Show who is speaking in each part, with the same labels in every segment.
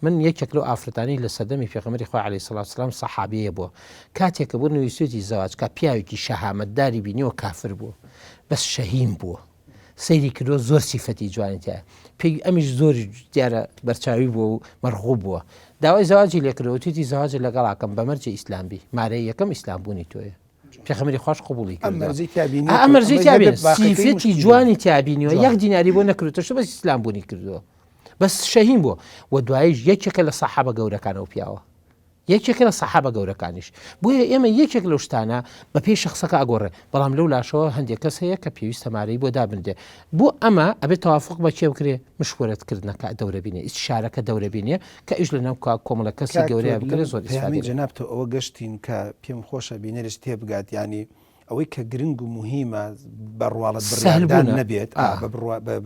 Speaker 1: من یەکێک لەو ئافرەتانی لە سەردەمی پێغەمبەری خوا عەلەیهی سەڵات وسەلام سەحابەیە بووە کاتێک کە بۆ نوویستێتی زەواج کە پیاوێکی شەهامەتداری بینیەوە کافر بووە بەس شەهیم بووە سەیری کردووە زۆر سیفەتی جوانی تایە پێی ئەمیش زۆر دیارە بەرچاوی بووە و مەرغوب بووە داوای زەواجی لێکردەوە توێتی زەواجە لەگەڵاکەم بە مەرجە ئیسلامبی مارەی یەکەم ئیسلام بوونی تۆیە پێغەمبەری خوش قبوڵی کردەوە ئەمەرجەی تیابێت سیفەتی جوانی تیابینیوە یەک دیناری بۆ نەکردوتەشە بەس ئیسلام بوونی کردووە بەس شەهیم بووە و دواییش یەکێکە لە سەحابە گەورەکانەوە پیاوە یەکێکە لە سەحابە گەورەکانیش بۆیە ئێمە یەکێک لەو شتانە بە پێی شخصەکە ئاگۆڕێ بەڵام لەو لاشەوە هەندێک کەس هەیە کە پێویستە مارەی بۆ دابندێ بۆ ئەمە ئەبێت تەوافق بە کێ بکرێ مشورەتکردنەکە دەورە بینێ ئیستشارەکە دەورە بینێ کە ئیش لە ناو کۆمەڵە کەسی گەورەیە بکرێ زۆر ئیسفادە
Speaker 2: جەناب تۆ ئەوە گەشتین کە پێم خۆشە بینەرش تێبگات ینی ئەوەی کە گرنگ و مهمە بەڕواڵەت بڕیاردان نەبێت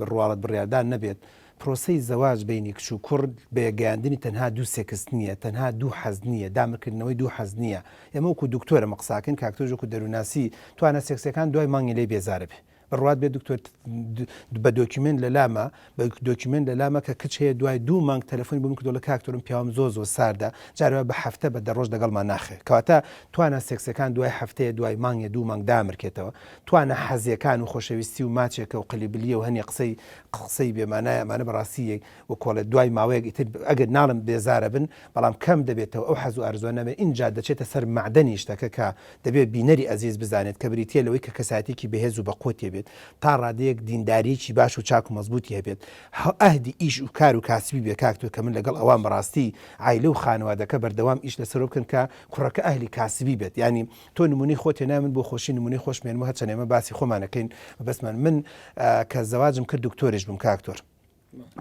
Speaker 2: بڕواڵەت بڕیاردان نەبێت پرۆسەی زەواج بینی کچ و کوڕ بێگەیاندنی تەنها دوو سێکس نییە تەنها دوو حەز نییە دامرکردنەوەی دوو حەز نییە ئێمە وەکو دکتۆرە مەقساکن کاکتۆژێک و دەروناسی توانە سێکسەکان دوای مانگی لێ بێزارە بێ بڕوات بێ دکتۆر بە دۆکیمنت لە لامە بە دۆکیمنت لە لامە کە کچ هەیە دوای دوو مانگ تەلەفۆنی بۆم کردو لە کاکتۆرم پیاوم زۆر ساردا جارەوە بە هەفتە بە دەڕۆژ لەگەڵمان ناخێ کەواتە توانە سێکسەکان دوای هەفتەیە دوای مانگە دوو مانگ دامرکێتەوە توانە حەزیەکان و خۆشەویستی و ماچێکە و قلیبلیە و هەنی قسەی بێمانایە ئەمانە بەڕاستیەک و کۆڵێت دوای ماوەیەک ئیتر ئەگەر ناڵم بێزارە بن بەڵام کەم دەبێتەوە ئەو حەز و ئەرزوە نەبێت اینجا دەچێتە سەر معدەنی شتەکە کە دەبێت بینەری ئەزیز بزانێت کە بریتە لەوەی کە کەساتێکی بەهێز و بەقۆتێ بێت تا ڕادەیەک دینداریکی باش و چاک و مەزبوطی هەبێت ئەهدی ئیش و کار و کاسبی بێ کاکتۆ کە من لەگەڵ ئەوان بەڕاستی عایلە و خانەوادەکە بەردەوام ئیش لەسەر بکەن کە کوڕەکە ئەهلی کاسبی بێت ینی تۆ نمونەی خۆت هێنا من بۆ خۆشی نمونەی خۆشمێنمە هەچەند ئێمە باسی خۆمانەکەین بەسمان من کە زەواجم کرد دکتۆرێش بم کاکتۆر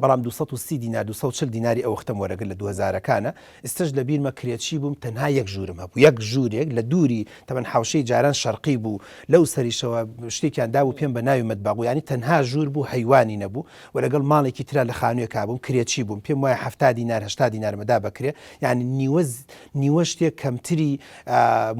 Speaker 2: بەڵام 230 دینار 240 دیناری ئەو وەختەم وەرەگرت لە 2000ەکانە ئێستش لە بیرمە کرێچی بووم تەنها یەک ژوورم هەبوو یەک ژوورێک لە دووری تەمەن حوشەی جاران شەرقی بوو لەو سەریشەوە شتێکیان دابوو پێم بە ناوی مەتباغ ینی تەنها ژوور بوو هەیوانی نەبوو و لەگەڵ ماڵێکی ترا لە خانوویەکا بووم کرێچی بووم پێم وایە 70 دینار 80 دینارمەدا بکرێ یعنی نیوە شتێک کەمتری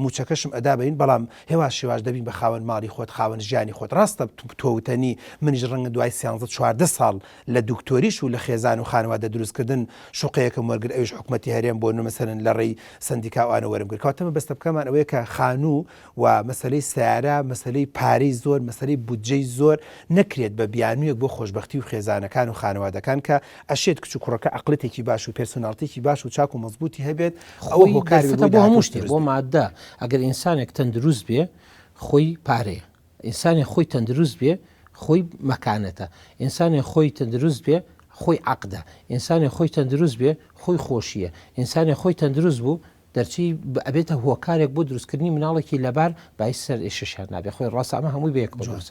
Speaker 2: موچەکەشم ئەدا بین بەڵام هێوا شێواش دەبین بە خاوەن ماڵی خۆت خاوەن ژیانی خۆت ڕاستە تۆوتنی منیش ڕەنگە دوای 14 ساڵ لە دکتۆریش و لە خێزان و خانەوادە دروستکردن شوقەیەکەم وەرگر ئەوش حکومەتی هەرێم بۆ مەسەرن لە ڕێی سندیکاوانە وەرمگر کاتەمە بەستە بکەمان ئەوەیە کە خانوو و مەسلەی سیارە مەسلەی پارەی زۆر مەسلەی بودجەی زۆر نەکرێت بە بیانوویەک بۆ خۆشببختی و خێزانەکان و خانەوادەکان کە ئەشێت کچ و کوڕەکە عقلێکی باش و پێرسۆناڵتێکی باش و چاک و مەزبوطی هەبێت ئەوە هۆکاری
Speaker 1: بۆ هەموو شتێک بۆ مادە ئەگەر ئینسانێک تەندروست بێ خۆی پارەیە ئینسانی خۆی تەندروست بێ خۆی مەکانەتە ئینسانی خۆی تەندروست بێ خۆی عقدە ئینسانی خۆی تەندروست بێ خۆی خۆشیە ئینسانی خۆی تەندروست بوو دەرچی ئەبێتە هۆکارێک بۆ دروستکردنی مناڵێکی لەبار بای سەر ئێشەشان نابێت خۆی ڕاست ئەمە هەمووی بەیەک